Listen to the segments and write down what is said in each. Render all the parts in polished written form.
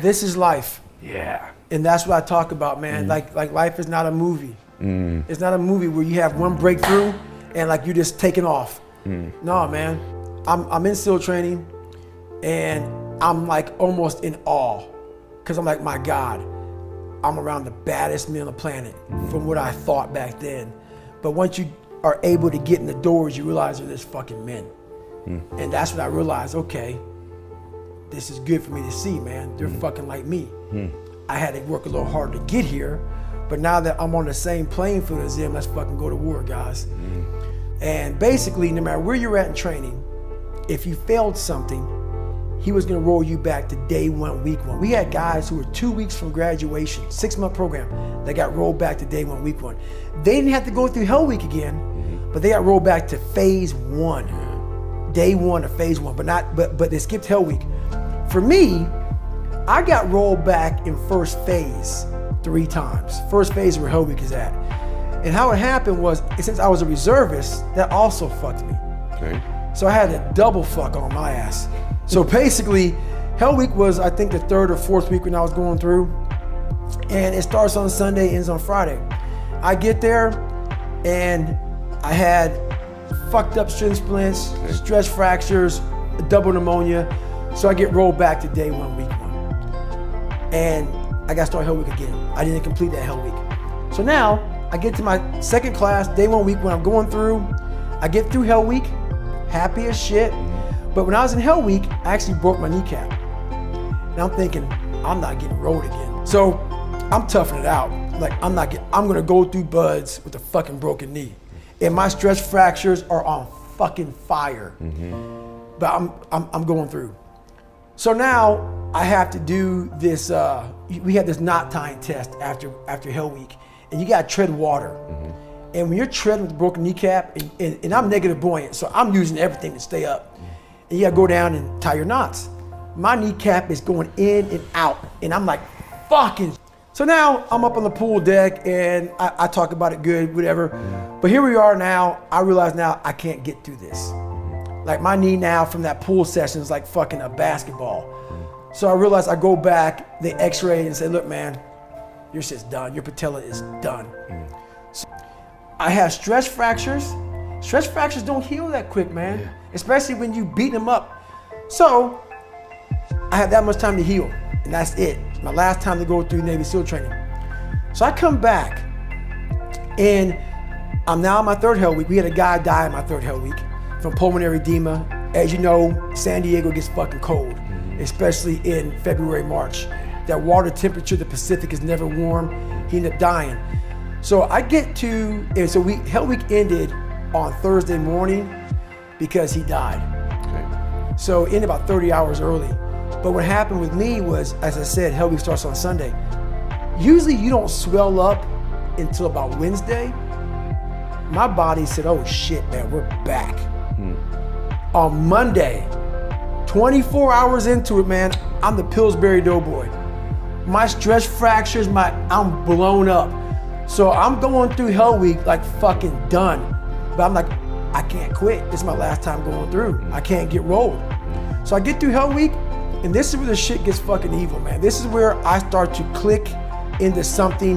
This is life. Yeah. And that's what I talk about, man. Like life is not a movie. It's not a movie where you have one breakthrough and like you're just taking off. No, man. I'm in SEAL training and I'm like almost in awe because I'm like, my God, I'm around the baddest men on the planet from what I thought back then. But once you are able to get in the doors, you realize they're just fucking men. And that's when I realized, okay, this is good for me to see, man. They're fucking like me. I had to work a little harder to get here, but now that I'm on the same playing field as them, let's fucking go to war, guys. And basically, no matter where you're at in training, if you failed something, he was gonna roll you back to day one, week one. We had guys who were 2 weeks from graduation, 6-month program, that got rolled back to day one, week one. They didn't have to go through Hell Week again, but they got rolled back to phase one, day one of phase one, but they skipped Hell Week. For me, I got rolled back in first phase 3 times. First phase where Hell Week is at. And how it happened was, since I was a reservist, that also fucked me. Okay. So I had a double fuck on my ass. So basically, Hell Week was, I think, the 3rd or 4th week when I was going through. And it starts on Sunday, ends on Friday. I get there and I had fucked up shin splints, stress fractures, double pneumonia. So I get rolled back to day one, week one. And I got to start Hell Week again. I didn't complete that Hell Week. So now I get to my second class, day one week when I'm going through. I get through Hell Week, happy as shit. But when I was in Hell Week, I actually broke my kneecap. And I'm thinking, I'm not getting rolled again. So I'm toughing it out. Like I'm gonna go through buds with a fucking broken knee. And my stress fractures are on fucking fire. But I'm going through. So now I have to do this, we have this knot tying test after Hell Week. And you gotta tread water. And when you're treading with a broken kneecap, and I'm negative buoyant, so I'm using everything to stay up. And you gotta go down and tie your knots. My kneecap is going in and out, and I'm like, fucking. So now I'm up on the pool deck, and I talk about it good, whatever. But here we are now, I realize now I can't get through this. Like my knee now from that pool session is like fucking a basketball. So I realize I go back, they x-ray and say, look man, your shit's done, your patella is done. So I have stress fractures. Stress fractures don't heal that quick, man. Especially when you beat them up. So I had that much time to heal, and that's it. My last time to go through Navy SEAL training. So I come back, and I'm now in my 3rd Hell Week. We had a guy die in my 3rd Hell Week from pulmonary edema. As you know, San Diego gets fucking cold, especially in February, March. That water temperature, the Pacific is never warm. He ended up dying. So I get to, and so Hell Week ended on Thursday morning because he died. Okay. So it ended about 30 hours early. But what happened with me was, as I said, Hell Week starts on Sunday. Usually you don't swell up until about Wednesday. My body said, oh shit, man, we're back. On Monday, 24 hours into it, man, I'm the Pillsbury Doughboy. My stress fractures, I'm blown up. So I'm going through Hell Week like fucking done. But I'm like, I can't quit. This is my last time going through. I can't get rolled. So I get through Hell Week, and this is where the shit gets fucking evil, man. This is where I start to click into something.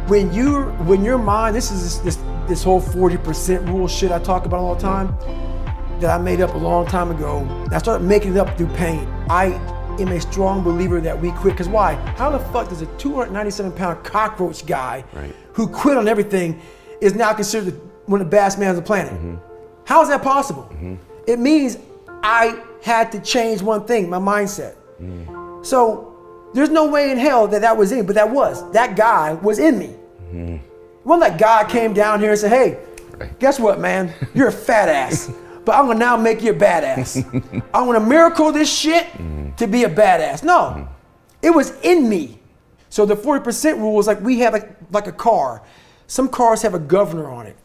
When your mind, this is this whole 40% rule shit I talk about all the time that I made up a long time ago. And I started making it up through pain. I am a strong believer that we quit, because why? How the fuck does a 297-pound cockroach guy who quit on everything is now considered one of the baddest men on the planet? How is that possible? It means I had to change one thing, my mindset. So there's no way in hell that was in me, but that guy was in me. When that guy came down here and said, hey, guess what, man? You're a fat ass, but I'm gonna now make you a badass. I'm gonna miracle this shit to be a badass. No, it was in me. So the 40% rule is like, we have like a car. Some cars have a governor on it.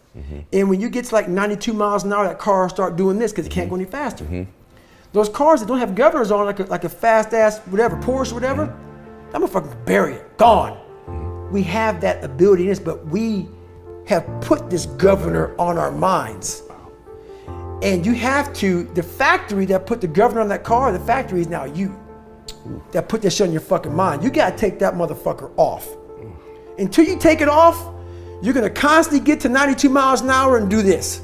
And when you get to like 92 miles an hour, that car start doing this because it can't go any faster. Those cars that don't have governors on, like a fast ass, whatever, Porsche, whatever, I'm gonna fucking bury it, gone. We have that ability in us, but we have put this governor on our minds. And you have to, the factory that put the governor on that car, the factory is now you. that put that shit in your fucking mind. You gotta take that motherfucker off. Until you take it off, you're gonna constantly get to 92 miles an hour and do this.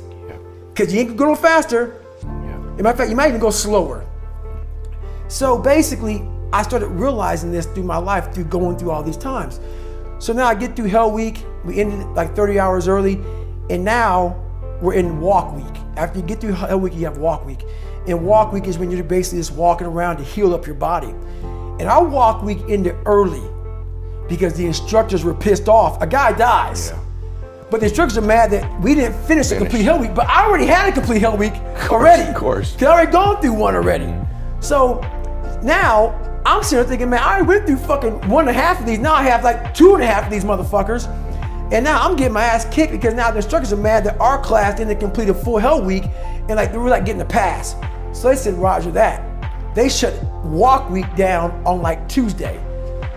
Because you ain't gonna go no faster. As a matter of fact, you might even go slower. So basically, I started realizing this through my life, through going through all these times. So now I get through Hell Week, we ended like 30 hours early, and now we're in Walk Week. After you get through Hell Week, you have Walk Week. And Walk Week is when you're basically just walking around to heal up your body. And our Walk Week ended early because the instructors were pissed off. A guy dies. But the instructors are mad that we didn't finish a complete Hell Week, but I already had a complete Hell Week already. Of course. Because I already gone through one already. So now I'm sitting there thinking, man, I already went through fucking 1.5 of these. Now I have like 2.5 of these motherfuckers. And now I'm getting my ass kicked because now the instructors are mad that our class didn't complete a full Hell Week and like they were like getting a pass. So they said, Roger that. They shut Walk Week down on like Tuesday.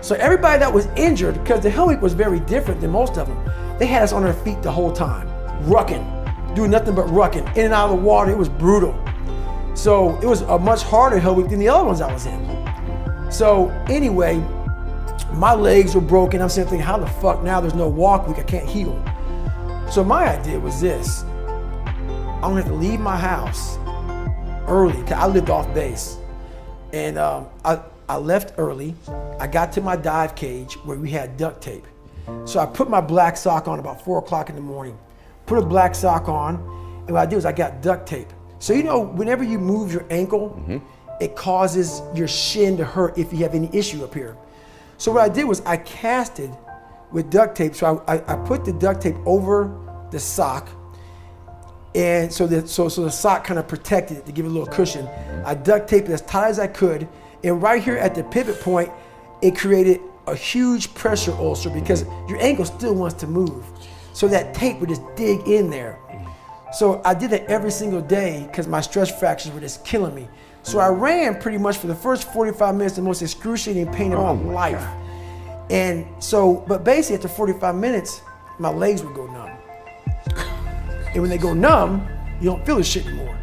So everybody that was injured, because the Hell Week was very different than most of them, they had us on our feet the whole time, rucking, doing nothing but rucking, in and out of the water. It was brutal. So it was a much harder Hell Week than the other ones I was in. So anyway, my legs were broken. I'm sitting thinking, how the fuck now there's no Walk Week, I can't heal. So my idea was this, I'm gonna have to leave my house early, because I lived off base. And I left early. I got to my dive cage where we had duct tape. So I put my black sock on about 4 o'clock in the morning, put a black sock on, and what I did was I got duct tape. So you know, whenever you move your ankle, it causes your shin to hurt if you have any issue up here. So what I did was I casted with duct tape. So I put the duct tape over the sock, and so the sock kind of protected it to give it a little cushion. I duct taped it as tight as I could, and right here at the pivot point, it created a huge pressure ulcer because your ankle still wants to move. So that tape would just dig in there. So I did that every single day because my stress fractures were just killing me. So I ran pretty much for the first 45 minutes, the most excruciating pain of my life. God. And so, but basically after 45 minutes, my legs would go numb. And when they go numb, you don't feel the shit anymore.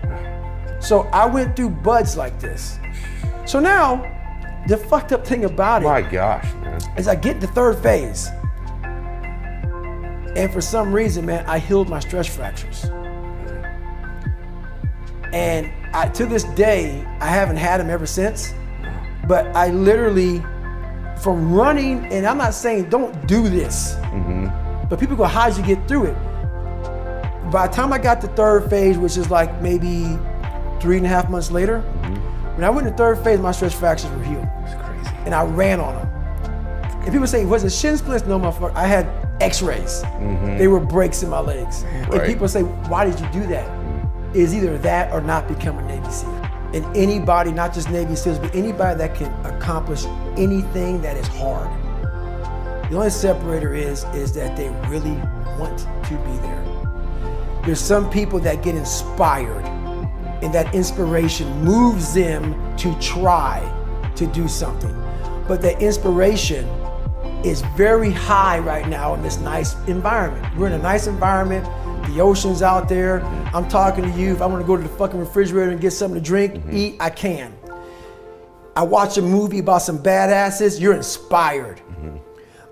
So I went through buds like this. So now, the fucked up thing about it, my gosh, man, is I get the third phase. And for some reason, man, I healed my stress fractures. And to this day, I haven't had them ever since. But I literally, from running, and I'm not saying don't do this, but people go, how'd you get through it? By the time I got to third phase, which is like maybe 3.5 months later, when I went to third phase, my stress fractures were healed. it's crazy. And I ran on them. And people say, was it shin splints? No, motherfucker. I had x-rays. They were breaks in my legs. And people say, why did you do that? It's either that or not become a Navy SEAL. And anybody, not just Navy SEALs, but anybody that can accomplish anything that is hard. The only separator is that they really want to be there. There's some people that get inspired, and that inspiration moves them to try to do something. But that inspiration is very high right now in this nice environment. We're in a nice environment, the ocean's out there. I'm talking to you, if I wanna go to the fucking refrigerator and get something to drink, eat, I can. I watch a movie about some badasses, you're inspired.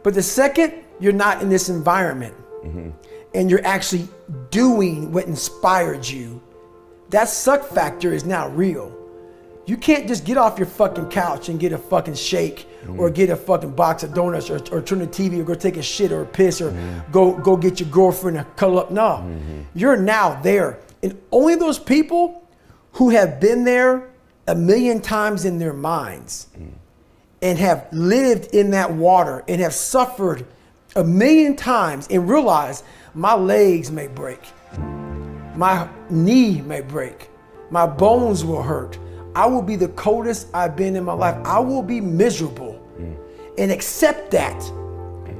But the second you're not in this environment, and you're actually doing what inspired you, that suck factor is now real. You can't just get off your fucking couch and get a fucking shake or get a fucking box of donuts or turn the TV or go take a shit or a piss or go get your girlfriend to cuddle up. No, you're now there. And only those people who have been there 1,000,000 times in their minds and have lived in that water and have suffered 1,000,000 times and realize my legs may break. My knee may break. My bones will hurt. I will be the coldest I've been in my life. I will be miserable. And accept that.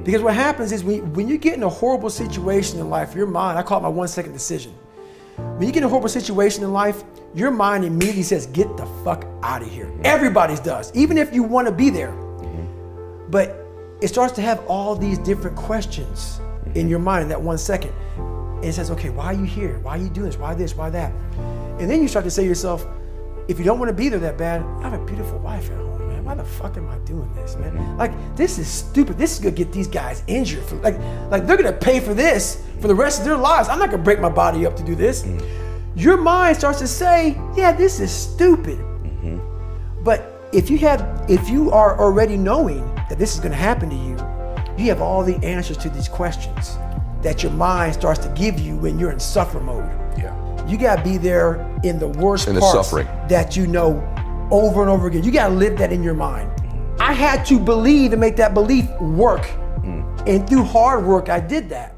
Because what happens is when you get in a horrible situation in life, your mind, I call it my 1-second decision. When you get in a horrible situation in life, your mind immediately says, get the fuck out of here. Everybody's does, even if you want to be there. But it starts to have all these different questions in your mind in that 1 second. And it says, okay, why are you here? Why are you doing this? Why this? Why that? And then you start to say to yourself, if you don't want to be there that bad, I have a beautiful wife at home, man. man, why the fuck am I doing this, man? Like, this is stupid. This is gonna get these guys injured. Like they're gonna pay for this for the rest of their lives. I'm not gonna break my body up to do this. Your mind starts to say, yeah, this is stupid. But if you are already knowing that this is gonna happen to you, you have all the answers to these questions that your mind starts to give you when you're in suffer mode. Yeah. You gotta be there in the worst In the parts suffering. that you know over and over again. You gotta live that in your mind. I had to believe and make that belief work. And through hard work, I did that.